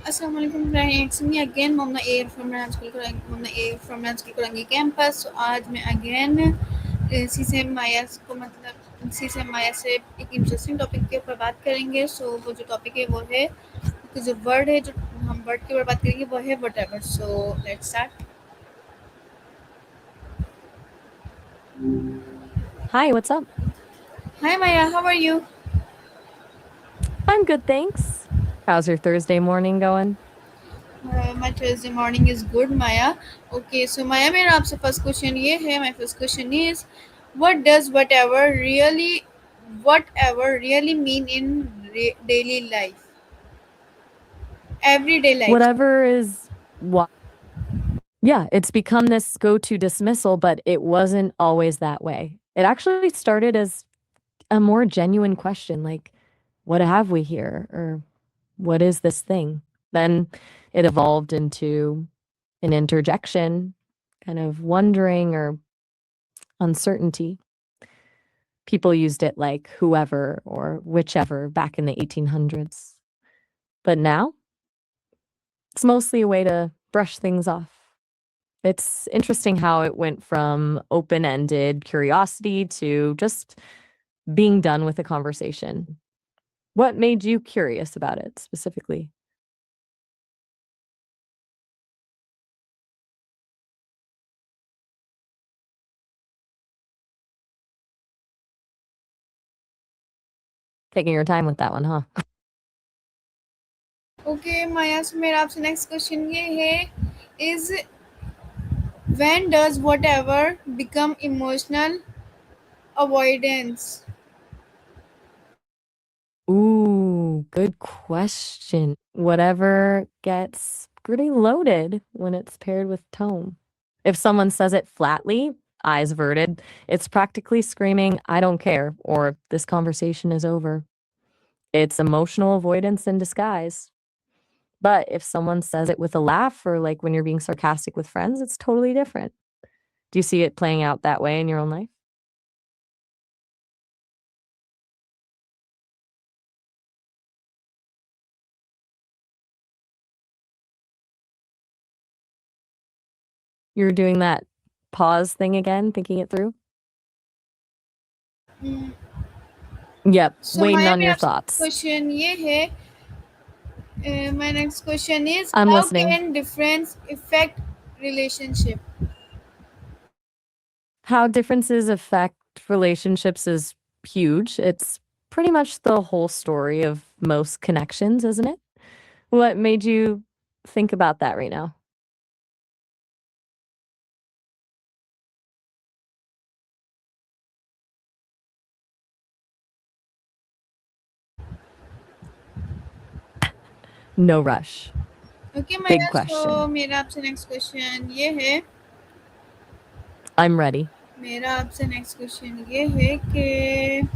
Assalamualaikum friends, it's me again Momna A from Nanskil Kurangi campus. So आज मैं again सीसे माया को मतलब सीसे माया से एक इंटरेस्टिंग टॉपिक के ऊपर बात करेंगे. सो वो जो टॉपिक है वो है जो वर्ड है जो हम वर्ड के ऊपर बात करेंगे वो है whatever. So let's start. Hi, what's up? Hi Maya, how are you? I'm good, thanks. How's your Thursday morning going? My Thursday morning is good, Maya. Okay, so Maya, मेरा आपसे first question ये है. My first question is, what does whatever really mean in daily life, everyday life? Whatever is what? Yeah, it's become this go-to dismissal, but it wasn't always that way. It actually started as a more genuine question like, what have we here? Or what is this thing? Then it evolved into an interjection, kind of wondering or uncertainty. People used it like whoever or whichever back in the 1800s. But now it's mostly a way to brush things off. It's interesting how it went from open-ended curiosity to just being done with a conversation. What made you curious about it specifically? Taking your time with that one, huh? Okay, Maya, so मेरा आपसे next question ये है, is when does whatever become emotional avoidance? Ooh, good question. Whatever gets pretty loaded when it's paired with tone. If someone says it flatly, eyes averted, it's practically screaming, I don't care, or this conversation is over. It's emotional avoidance in disguise. But if someone says it with a laugh or like when you're being sarcastic with friends, it's totally different. Do you see it playing out that way in your own life? You're doing that pause thing again, thinking it through? Hmm. Yep, So waiting Maya, on मेरा your आपसे thoughts. question ये है. My next question is, I'm how listening. can difference affect relationship? How differences affect relationships is huge. It's pretty much the whole story of most connections, isn't it? What made you think about that right now? No rush. Okay, Big Maya, so question. मेरा आपसे next question ये है. I'm ready. मेरा आपसे next question ये है कि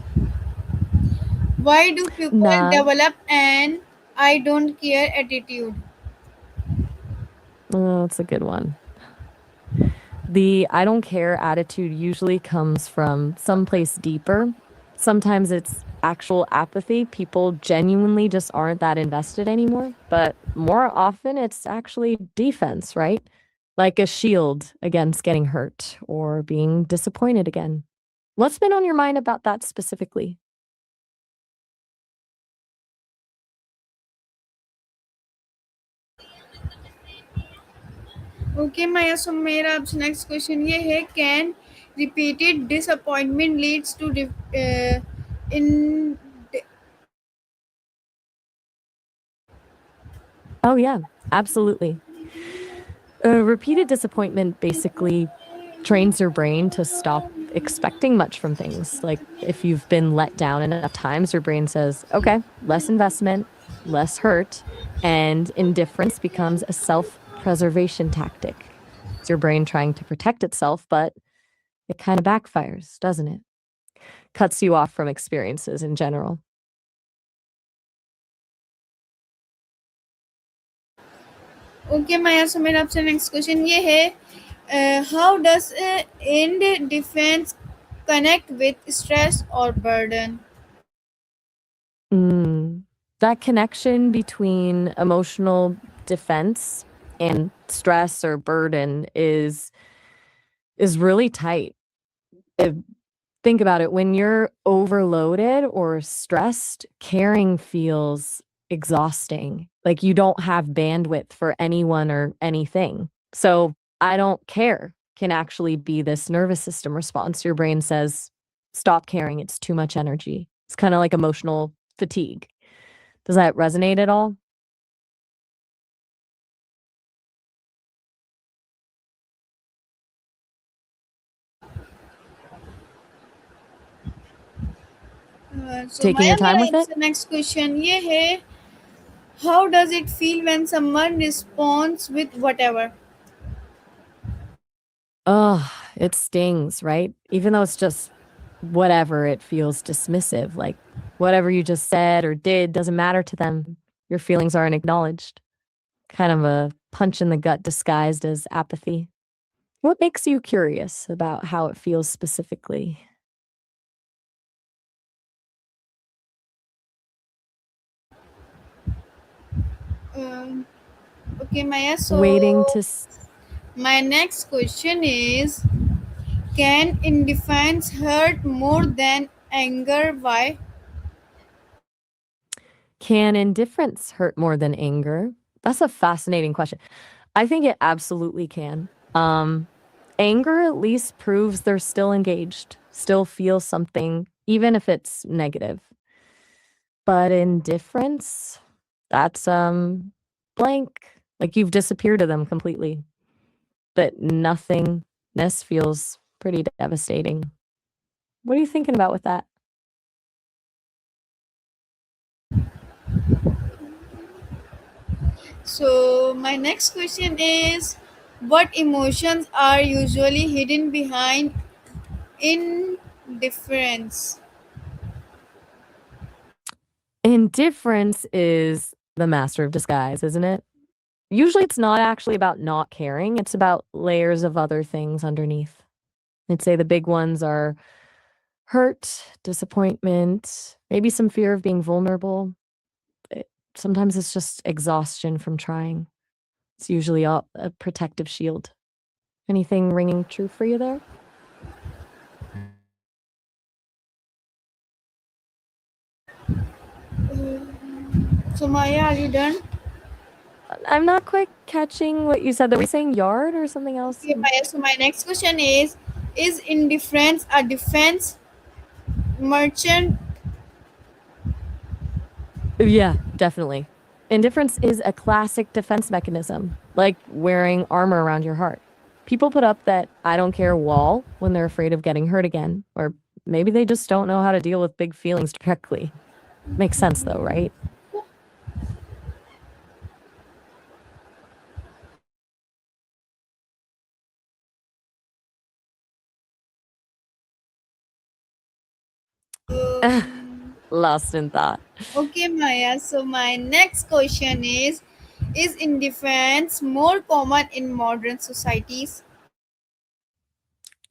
why do people Nah, develop an I don't care attitude? oh, that's a good one. The I don't care attitude usually comes from someplace deeper. Sometimes it's actual apathy. People genuinely just aren't that invested anymore. But more often, it's actually defense, right? Like a shield against getting hurt or being disappointed again. What's been on your mind about that specifically? Okay, Maya, so मेरा आपसे next question ये है, can repeated disappointment leads to in Oh, yeah, absolutely. Repeated disappointment basically trains your brain to stop expecting much from things. Like if you've been let down enough times, your brain says, okay, less investment, less hurt, and indifference becomes a self preservation tactic. It's your brain trying to protect itself, but it kind of backfires, doesn't it? Cuts you off from experiences in general. Okay, Maya, so मेरा आपसे next question ये है, how does end defense connect with stress or burden? Mm. That connection between emotional defense and stress or burden is really tight. If think about it, when you're overloaded or stressed, caring feels exhausting. Like you don't have bandwidth for anyone or anything. So, "I don't care" can actually be this nervous system response. Your brain says, "Stop caring, it's too much energy." It's kinda like emotional fatigue. Does that resonate at all? So Taking Maya, your time मेरा with it? आपसे next question ये है, how does it feel when someone responds with whatever? Ugh, it stings, right? Even though it's just whatever, it feels dismissive, like whatever you just said or did doesn't matter to them. Your feelings aren't acknowledged. Kind of a punch in the gut disguised as apathy. What makes you curious about how it feels specifically? Um, okay, Maya. Waiting So to my next question is, can indifference hurt more than anger? Why? Can indifference hurt more than anger? That's a fascinating question. I think it absolutely can. Anger at least proves they're still engaged, still feel something, even if it's negative. But indifference, that's blank. Like you've disappeared to them completely. But nothingness feels pretty devastating. What are you thinking about with that? So my next question is, what emotions are usually hidden behind indifference? Indifference is the master of disguise, isn't it? Usually it's not actually about not caring, it's about layers of other things underneath. I'd say the big ones are hurt, disappointment, maybe some fear of being vulnerable. Sometimes it's just exhaustion from trying. It's usually a protective shield. Anything ringing true for you there? So Maya, are you done? I'm not quite catching what you said. Were you saying yard or something else? Okay, Maya. So my next question is indifference a defense merchant? Yeah, definitely. Indifference is a classic defense mechanism, like wearing armor around your heart. People put up that "I don't care" wall when they're afraid of getting hurt again, or maybe they just don't know how to deal with big feelings directly. Makes sense though, right? Lost in thought. Okay, Maya. So my next question is indifference more common in modern societies?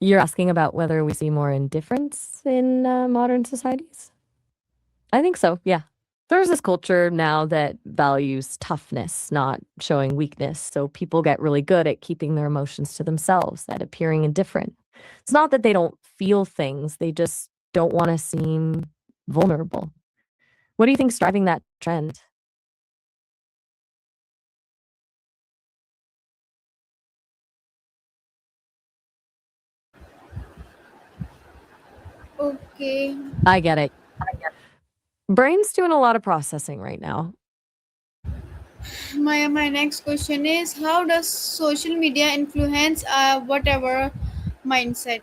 You're asking about whether we see more indifference in modern societies? I think so, yeah. There's this culture now that values toughness, not showing weakness. So people get really good at keeping their emotions to themselves, at appearing indifferent. It's not that they don't feel things, they just don't want to seem vulnerable. What do you think's driving that trend? Okay. I get it. Brain's doing a lot of processing right now. My next question is, how does social media influence whatever mindset?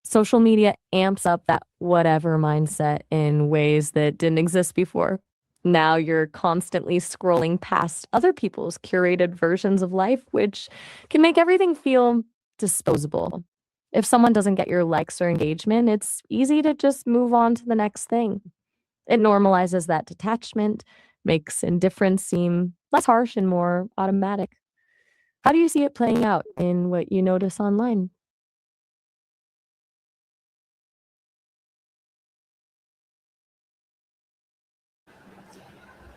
Social media amps up that whatever mindset in ways that didn't exist before. Now you're constantly scrolling past other people's curated versions of life, which can make everything feel disposable. If someone doesn't get your likes or engagement, it's easy to just move on to the next thing. It normalizes that detachment, makes indifference seem less harsh and more automatic. How do you see it playing out in what you notice online?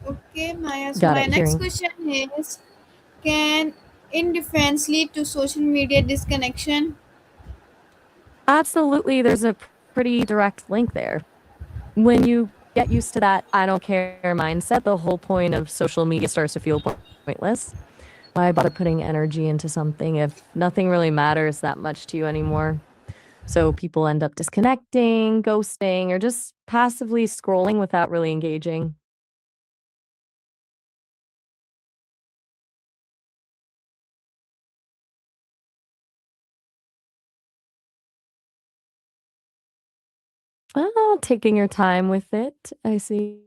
Okay, Maya. So Got my it. next Hearing. question is, can indifference lead to social media disconnection? Absolutely, there's a pretty direct link there. When you get used to that I don't care mindset, the whole point of social media starts to feel pointless. Why bother putting energy into something if nothing really matters that much to you anymore? So people end up disconnecting, ghosting, or just passively scrolling without really engaging. Oh, taking your time with it. I see.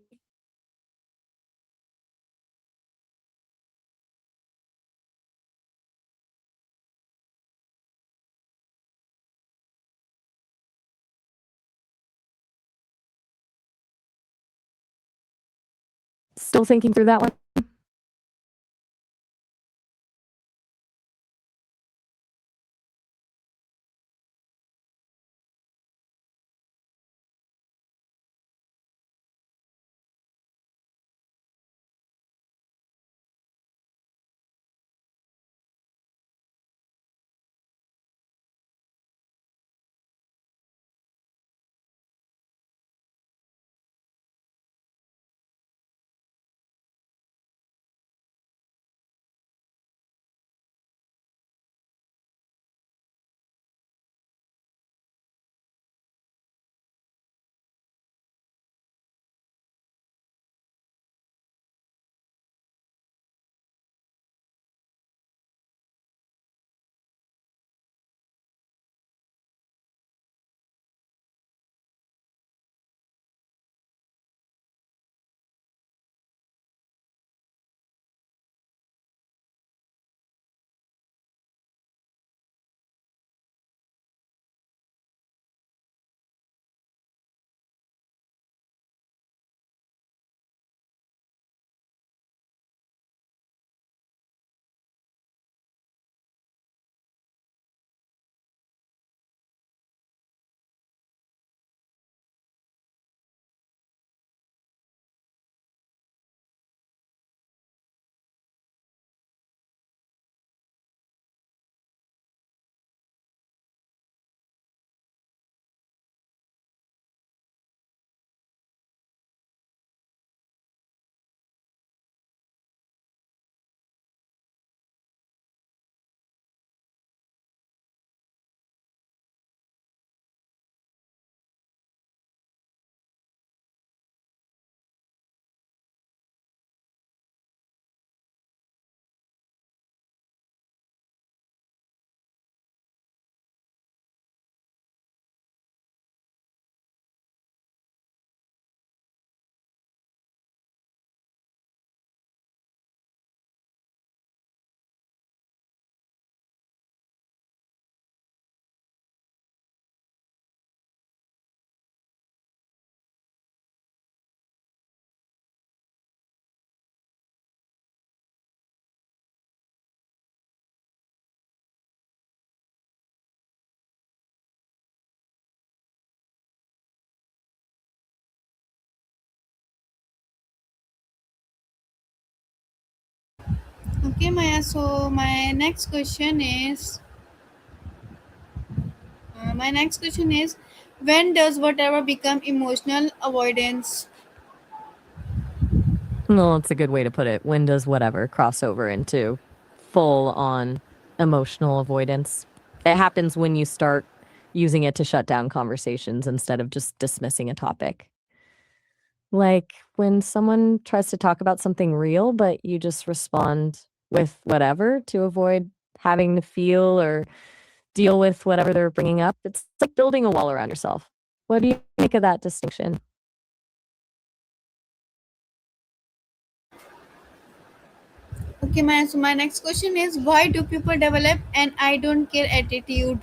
Still thinking through that one? Okay, Maya. So my next question is, when does whatever become emotional avoidance? Well, it's a good way to put it. When does whatever cross over into full on emotional avoidance? It happens when you start using it to shut down conversations instead of just dismissing a topic. Like when someone tries to talk about something real, but you just respond with whatever to avoid having to feel or deal with whatever they're bringing up. It's like building a wall around yourself. What do you make of that distinction? Okay, Maya. So my next question is, why do people develop an "I don't care" attitude?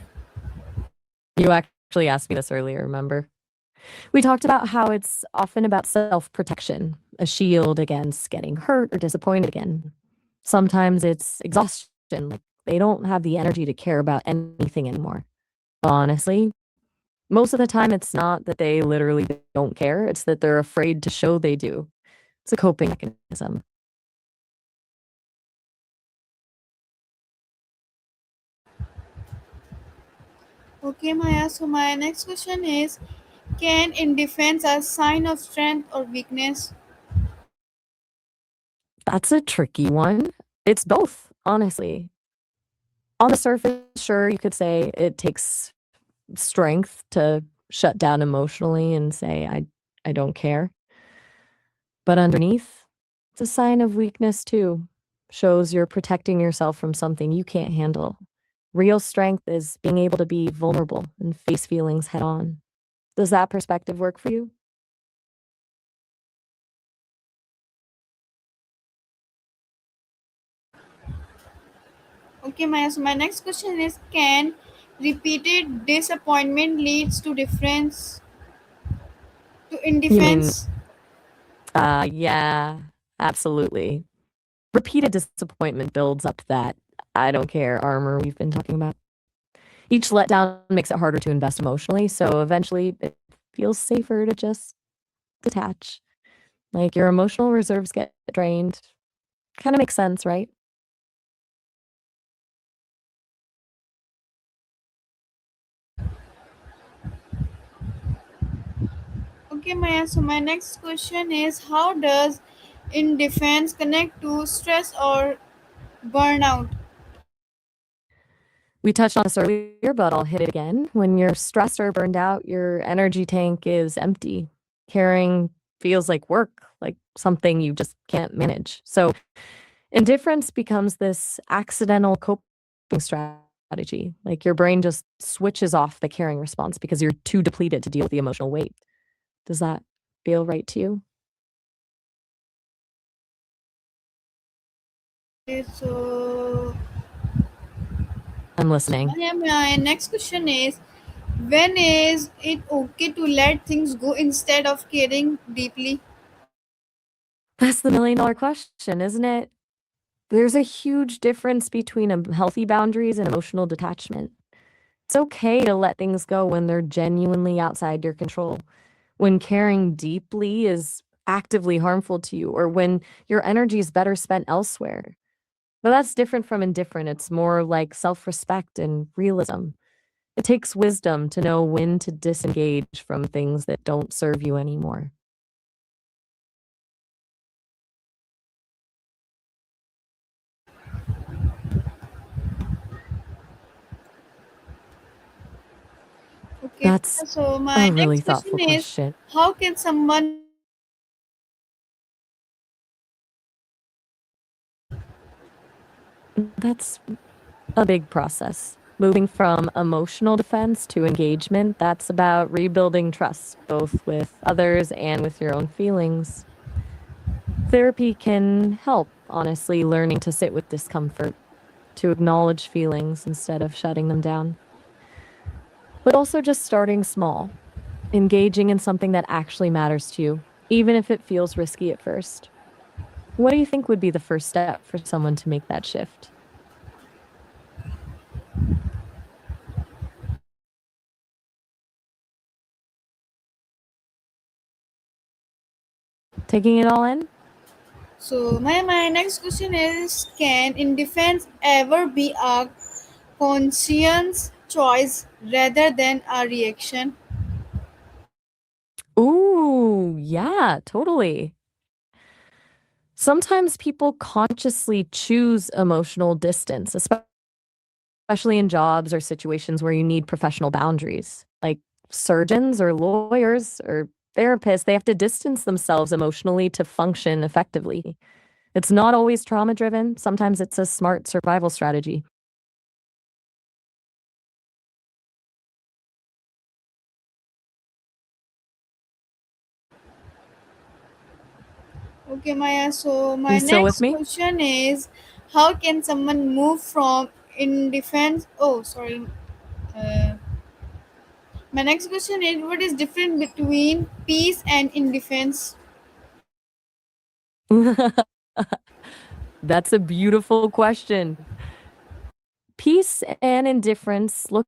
You actually asked me this earlier, remember? We talked about how it's often about self protection, a shield against getting hurt or disappointed again. Sometimes it's exhaustion, like they don't have the energy to care about anything anymore. Honestly, most of the time it's not that they literally don't care, it's that they're afraid to show they do. It's a coping mechanism. Okay, Maya. So my next question is, can indifference a sign of strength or weakness? That's a tricky one. It's both, honestly. On the surface, sure, you could say it takes strength to shut down emotionally and say, I don't care. But underneath, it's a sign of weakness too. Shows you're protecting yourself from something you can't handle. Real strength is being able to be vulnerable and face feelings head on. Does that perspective work for you? Okay, Maya. So my next question is, can repeated disappointment leads to difference to You mean, indifference? yeah, absolutely. Repeated disappointment builds up that I don't care armor we've been talking about. Each letdown makes it harder to invest emotionally, so eventually it feels safer to just detach. Like your emotional reserves get drained. Kind of makes sense, right? Okay, Maya. So my next question is, how does indifference connect to stress or burnout? We touched on this earlier, but I'll hit it again. When you're stressed or burned out, your energy tank is empty. Caring feels like work, like something you just can't manage. So indifference becomes this accidental coping strategy. Like your brain just switches off the caring response because you're too depleted to deal with the emotional weight. Does that feel right to you? Okay, so I'm listening. my next question is, when is it okay to let things go instead of caring deeply? That's the $1,000,000 question, isn't it? There's a huge difference between healthy boundaries and emotional detachment. It's okay to let things go when they're genuinely outside your control. When caring deeply is actively harmful to you, or when your energy is better spent elsewhere. But that's different from indifferent. It's more like self respect and realism. It takes wisdom to know when to disengage from things that don't serve you anymore. Okay, That's so my a really next question thoughtful is, question. how can someone That's a big process. Moving from emotional defense to engagement, that's about rebuilding trust, both with others and with your own feelings. Therapy can help, honestly, learning to sit with discomfort, to acknowledge feelings instead of shutting them down. But also just starting small, engaging in something that actually matters to you, even if it feels risky at first. What do you think would be the first step for someone to make that shift? Taking it all in? so my next question is, can indifference ever be a conscious choice rather than a reaction? Ooh, yeah, totally. Sometimes people consciously choose emotional distance, especially in jobs or situations where you need professional boundaries. Like surgeons or lawyers or therapists, they have to distance themselves emotionally to function effectively. It's not always trauma driven. Sometimes it's a smart survival strategy. Okay, Maya. So You my still with next me? question is, how can someone move from indifference? Oh, sorry. Uh, my next question is, what is different between peace and indifference? That's a beautiful question. Peace and indifference look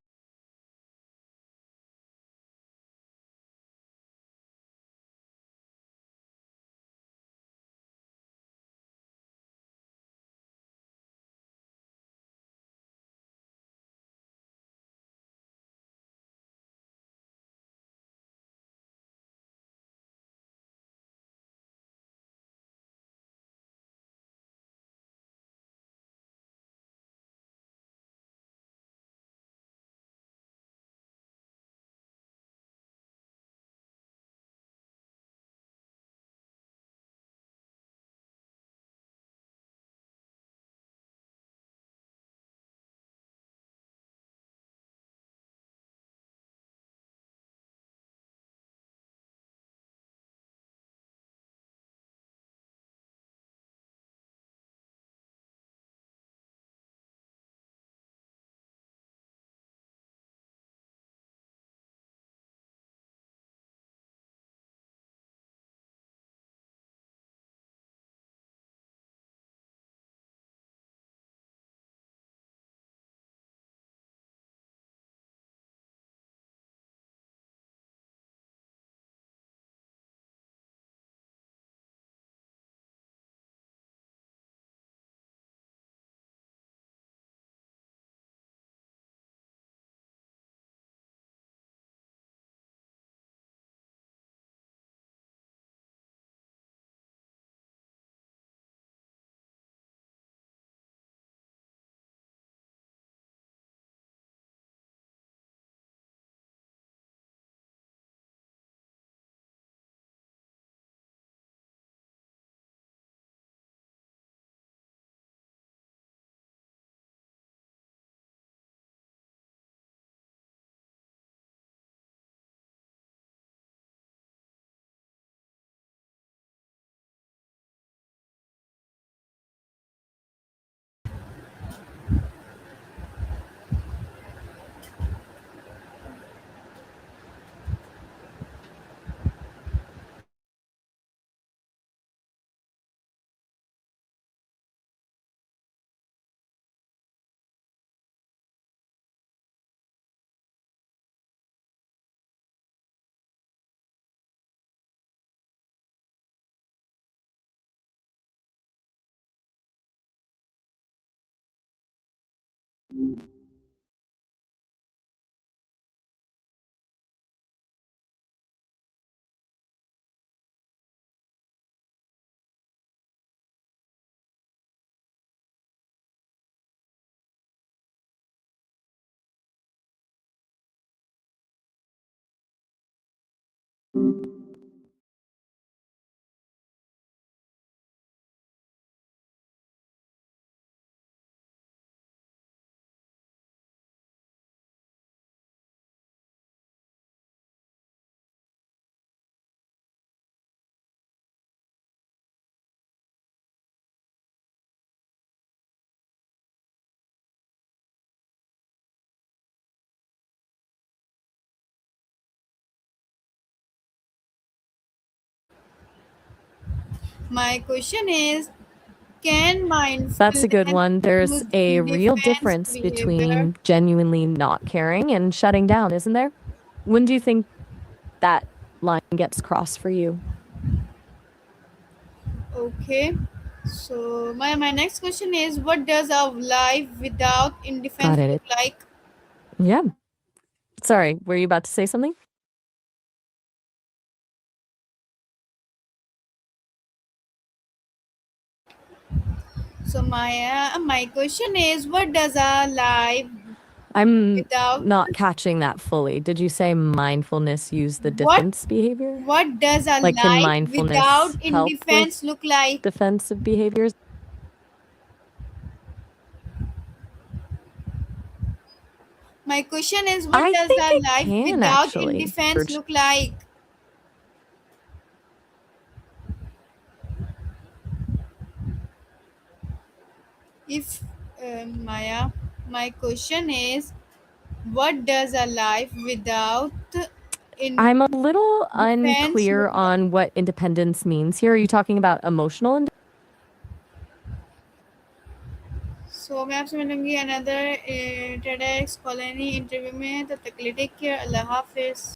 My question is, can That's a good mindfulness one. There's use a real defense difference behavior? between genuinely not caring and shutting down, isn't there? When do you think that line gets crossed for you? Okay. So my next question is, what does a life without indifference Got it. look like? Yeah. Sorry, were you about to say something? So my question is, what does a life I'm without not catching that fully. Did you say mindfulness use the what defense behavior? what does a Like, can life mindfulness without help with indifference look like? defensive behaviors? My question is, what I does think a it life can without actually. indifference look like? If Maya, my question is, what does a life without I'm a little defense unclear look like? on what independence means here. Are you talking about emotional independence? सो मैं आपसे मिलूंगी another TEDx colony interview में, तब तक के लिए take care, अल्लाह हाफिज़।